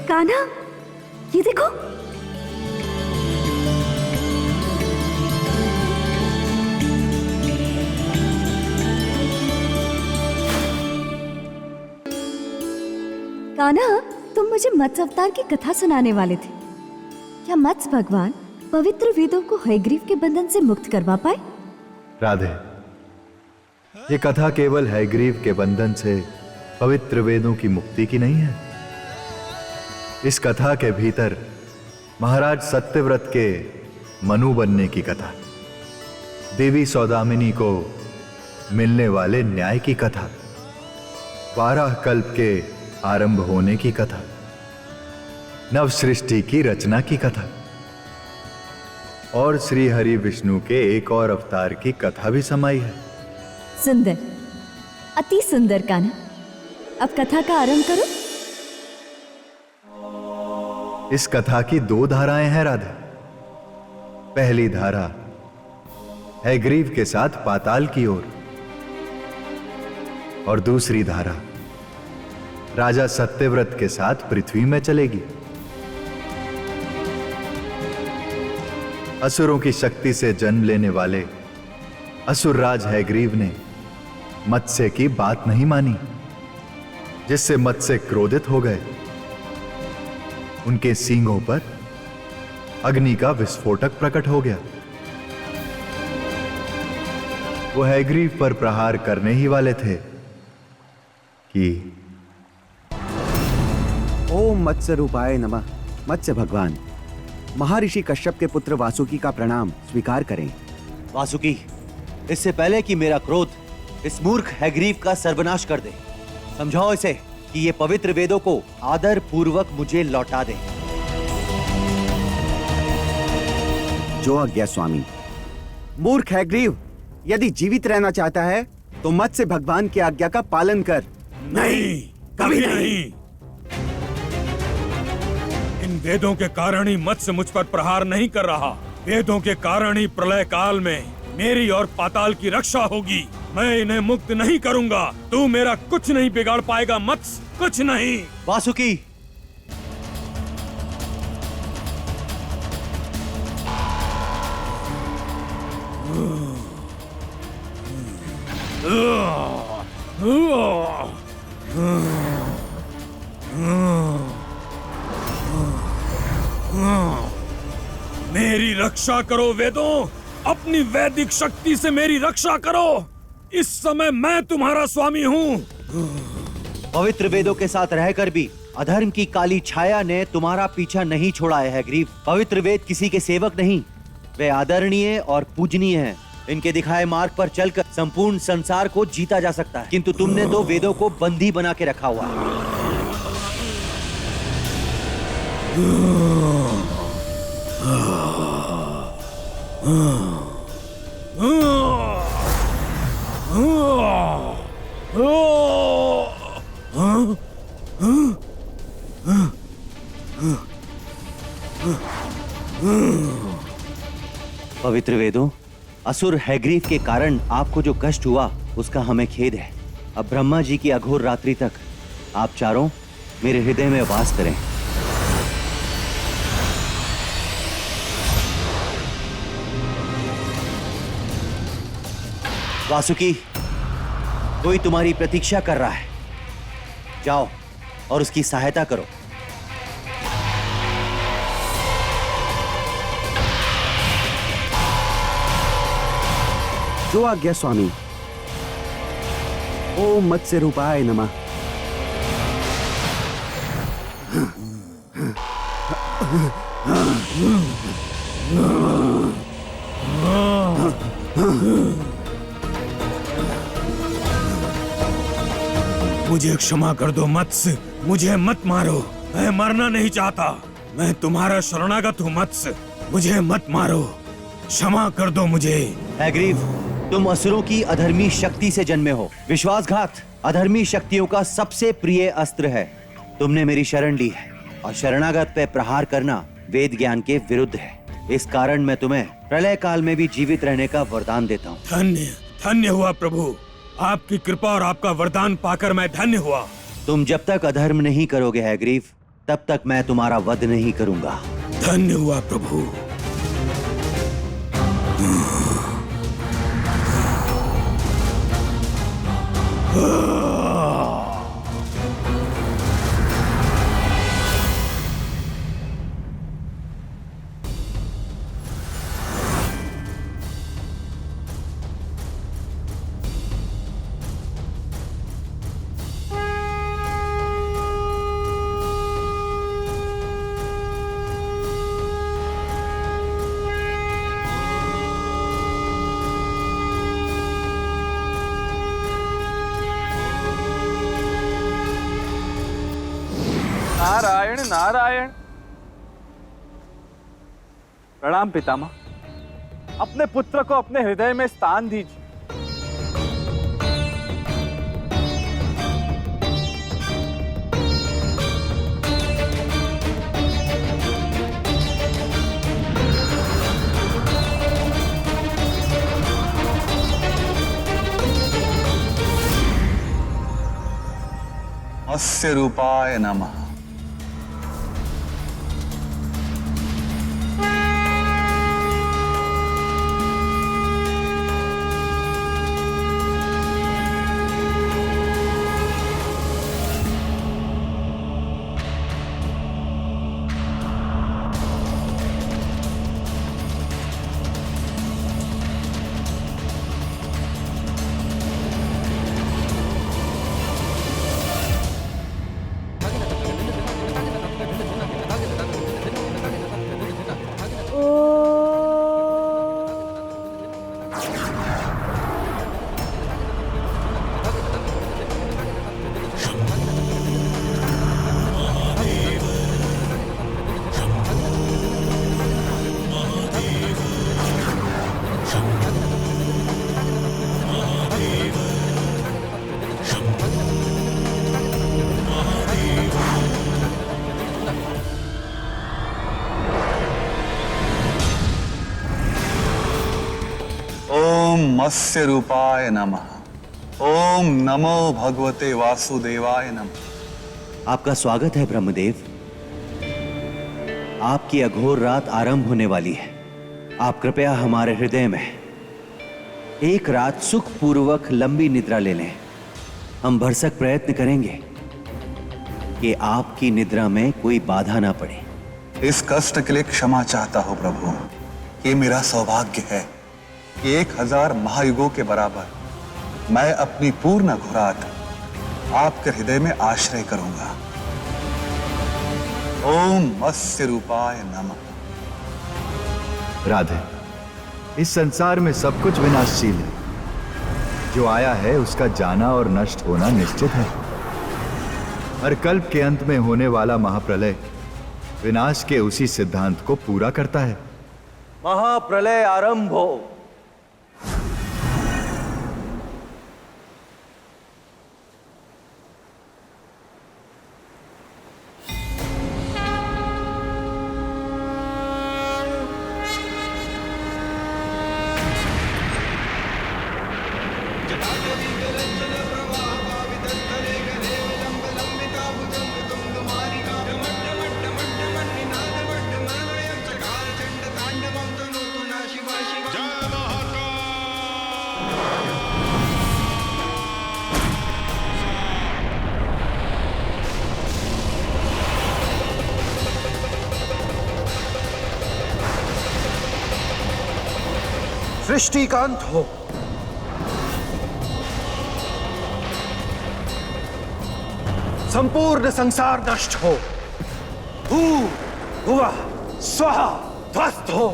कान्हा, ये देखो। कान्हा, तुम मुझे मत्स्य अवतार की कथा सुनाने वाले थे। क्या मत्स्य भगवान पवित्र वेदों को हयग्रीव के बंधन से मुक्त करवा पाए? राधे, ये कथा केवल हयग्रीव के बंधन से पवित्र वेदों की मुक्ति की नहीं है। इस कथा के भीतर महाराज सत्यव्रत के मनु बनने की कथा, देवी सौदामिनी को मिलने वाले न्याय की कथा, 12 कल्प के आरंभ होने की कथा, नव सृष्टि की रचना की कथा और श्री हरि विष्णु के एक और अवतार की कथा भी समाई है। सुंदर, अति सुंदर कान्हा। अब कथा का आरंभ करो। इस कथा की 2 धाराएं हैं राधे। पहली धारा हयग्रीव के साथ पाताल की ओर और दूसरी धारा राजा सत्यव्रत के साथ पृथ्वी में चलेगी। असुरों की शक्ति से जन्म लेने वाले असुरराज हयग्रीव ने मत्स्य की बात नहीं मानी, जिससे मत्स्य क्रोधित हो गए। उनके सींगों पर अग्नि का विस्फोटक प्रकट हो गया। वो हयग्रीव पर प्रहार करने ही वाले थे कि ओम मत्स्य रूपाय नमः। मत्स्य भगवान, महर्षि कश्यप के पुत्र वासुकी का प्रणाम स्वीकार करें। वासुकी, इससे पहले कि मेरा क्रोध इस मूर्ख हयग्रीव का सर्वनाश कर दे, समझाओ इसे कि ये पवित्र वेदों को आदर पूर्वक मुझे लौटा दे। जो आज्ञा स्वामी। मूर्ख हयग्रीव, यदि जीवित रहना चाहता है तो मत्स्य भगवान की आज्ञा का पालन कर। नहीं, कभी नहीं। इन वेदों के कारण ही मत्स्य मुझ पर प्रहार नहीं कर रहा। वेदों के कारण ही प्रलय काल में मेरी और पाताल की रक्षा होगी। मैं इन्हें मुक्त नहीं करूंगा। तू मेरा कुछ नहीं बिगाड़ पाएगा मत्स्य, कुछ नहीं। वासुकी, मेरी रक्षा करो वेदों, अपनी वैदिक शक्ति से मेरी रक्षा करो। इस समय मैं तुम्हारा स्वामी हूँ। पवित्र वेदों के साथ रहकर भी अधर्म की काली छाया ने तुम्हारा पीछा नहीं छोड़ा है हयग्रीव। पवित्र वेद किसी के सेवक नहीं, वे आदरणीय और पूजनीय हैं। इनके दिखाए मार्ग पर चलकर संपूर्ण संसार को जीता जा सकता है, किंतु तुमने तो वेदों को बंदी बना के रखा हुआ है। पवित्र वेदों, असुर हयग्रीव के कारण आपको जो कष्ट हुआ उसका हमें खेद है। अब ब्रह्मा जी की अघोर रात्रि तक आप चारों मेरे हृदय में वास करें। वासुकी, कोई तुम्हारी प्रतीक्षा कर रहा है, जाओ और उसकी सहायता करो। जो आज्ञा स्वामी। ओम मत्स्य रूपाय नमः। मुझे क्षमा कर दो मत्स्य, मुझे मत मारो। मैं मरना नहीं चाहता। मैं तुम्हारा शरणागत हूँ मत्स्य, मुझे मत मारो। क्षमा कर दो मुझे। हैग्रीव, तुम असुरों की अधर्मी शक्ति से जन्मे हो। विश्वासघात अधर्मी शक्तियों का सबसे प्रिय अस्त्र है। तुमने मेरी शरण ली है और शरणागत पे प्रहार करना वेद ज्ञान के विरुद्ध है। इस कारण मैं तुम्हें प्रलय काल में भी जीवित रहने का वरदान देता हूँ। धन्य धन्य हुआ प्रभु, आपकी कृपा और आपका वरदान पाकर मैं धन्य हुआ। तुम जब तक अधर्म नहीं करोगे हैग्रीव, तब तक मैं तुम्हारा वध नहीं करूंगा। धन्य हुआ प्रभु। नारायण नारायण। प्रणाम पितामह, अपने पुत्र को अपने हृदय में स्थान दीजिए। मत्स्य रूपाय नमः। मत्स्य रूपाय नमः। ओम नमो भगवते वासुदेवाय नमः। आपका स्वागत है ब्रह्मदेव। आपकी अघोर रात आरंभ होने वाली है। आप कृपया हमारे हृदय में एक रात सुखपूर्वक लंबी निद्रा ले लें। हम भरसक प्रयत्न करेंगे कि आपकी निद्रा में कोई बाधा ना पड़े। इस कष्ट के लिए क्षमा चाहता हूं प्रभु। ये मेरा सौभाग्य है कि 1000 महायुगों के बराबर मैं अपनी पूर्ण घुरात आपके हृदय में आश्रय करूंगा। ओम मत्स्य रूपाय नमः। राधे, इस संसार में सब कुछ विनाशशील है। जो आया है उसका जाना और नष्ट होना निश्चित है। हर कल्प के अंत में होने वाला महाप्रलय विनाश के उसी सिद्धांत को पूरा करता है। महाप्रलय आरंभ हो। सृष्टि का अंत हो। संपूर्ण संसार नष्ट हो। भू भुवः स्वः ध्वस्त हो।